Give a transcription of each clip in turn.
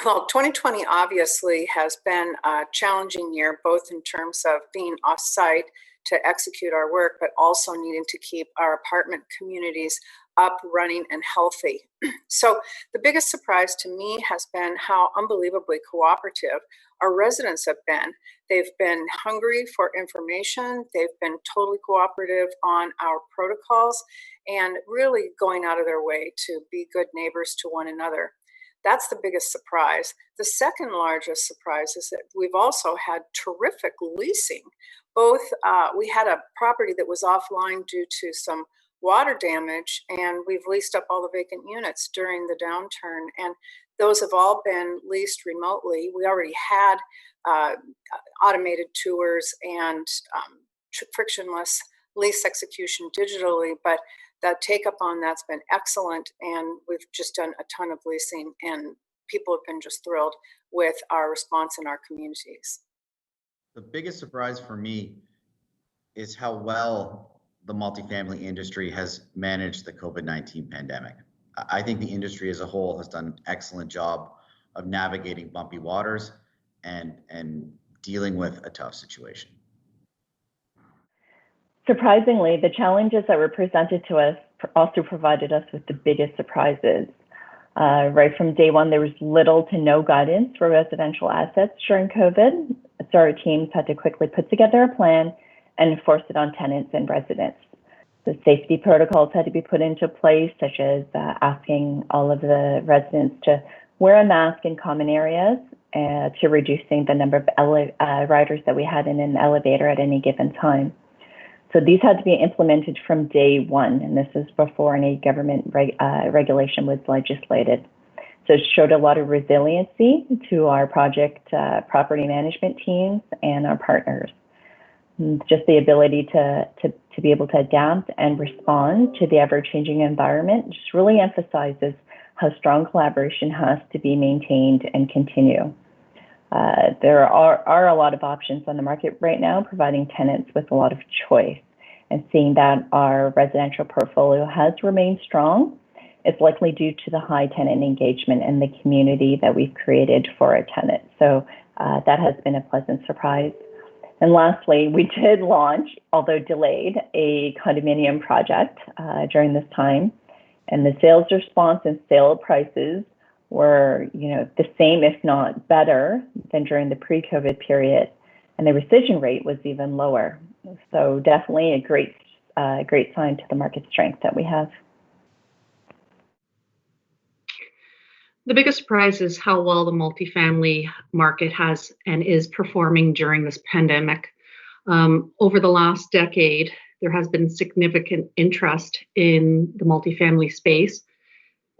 Well, 2020 obviously has been a challenging year, both in terms of being off-site to execute our work, but also needing to keep our apartment communities up, running, and healthy. So the biggest surprise to me has been how unbelievably cooperative our residents have been. They've been hungry for information. They've been totally cooperative on our protocols and really going out of their way to be good neighbors to one another. That's the biggest surprise. The second largest surprise is that we've also had terrific leasing. Both, we had a property that was offline due to some water damage, and we've leased up all the vacant units during the downturn. And those have all been leased remotely. We already had uh, automated tours and frictionless lease execution digitally, but the take up on that's been excellent, and we've just done a ton of leasing, and people have been just thrilled with our response in our communities. The biggest surprise for me is how well the multifamily industry has managed the COVID-19 pandemic. I think the industry as a whole has done an excellent job of navigating bumpy waters and dealing with a tough situation. Surprisingly, the challenges that were presented to us also provided us with the biggest surprises. Right from day one, there was little to no guidance for residential assets during COVID, so our teams had to quickly put together a plan and enforce it on tenants and residents. The safety protocols had to be put into place, such as asking all of the residents to wear a mask in common areas, to reducing the number of riders that we had in an elevator at any given time. So these had to be implemented from day one, and this is before any government regulation was legislated. So it showed a lot of resiliency to our project property management teams and our partners. And just the ability to be able to adapt and respond to the ever-changing environment just really emphasizes how strong collaboration has to be maintained and continue. There are a lot of options on the market right now, providing tenants with a lot of choice. And seeing that our residential portfolio has remained strong, it's likely due to the high tenant engagement and the community that we've created for our tenants. So that has been a pleasant surprise. And lastly, we did launch, although delayed, a condominium project during this time. And the sales response and sale prices were, the same, if not better, than during the pre-COVID period. And the rescission rate was even lower. So definitely a great sign to the market strength that we have. The biggest surprise is how well the multifamily market has and is performing during this pandemic. Over the last decade, there has been significant interest in the multifamily space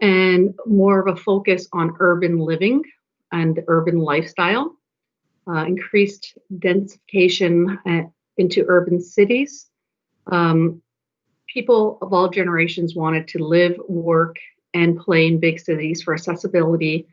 and more of a focus on urban living and urban lifestyle, increased densification into urban cities. People of all generations wanted to live, work, and play in big cities for accessibility,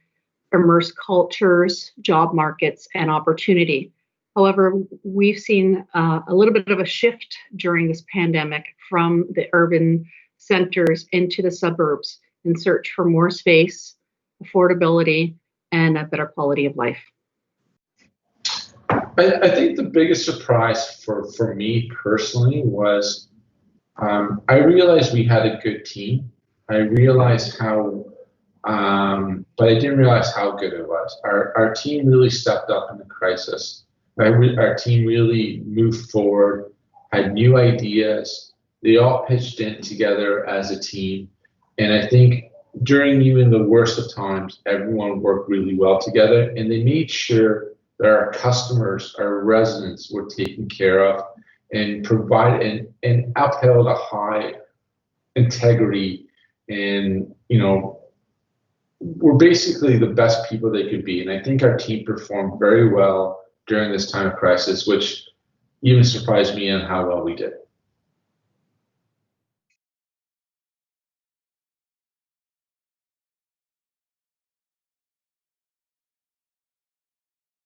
immerse cultures, job markets, and opportunity. However, we've seen a little bit of a shift during this pandemic from the urban centers into the suburbs in search for more space, affordability, and a better quality of life. I think the biggest surprise for me personally was I realized we had a good team. I realized how, but I didn't realize how good it was. Our team really stepped up in the crisis. Our team really moved forward, had new ideas. They all pitched in together as a team. And I think during even the worst of times, everyone worked really well together, and they made sure that our customers, our residents were taken care of and provided and upheld a high integrity. And, we're basically the best people they could be. And I think our team performed very well during this time of crisis, which even surprised me on how well we did.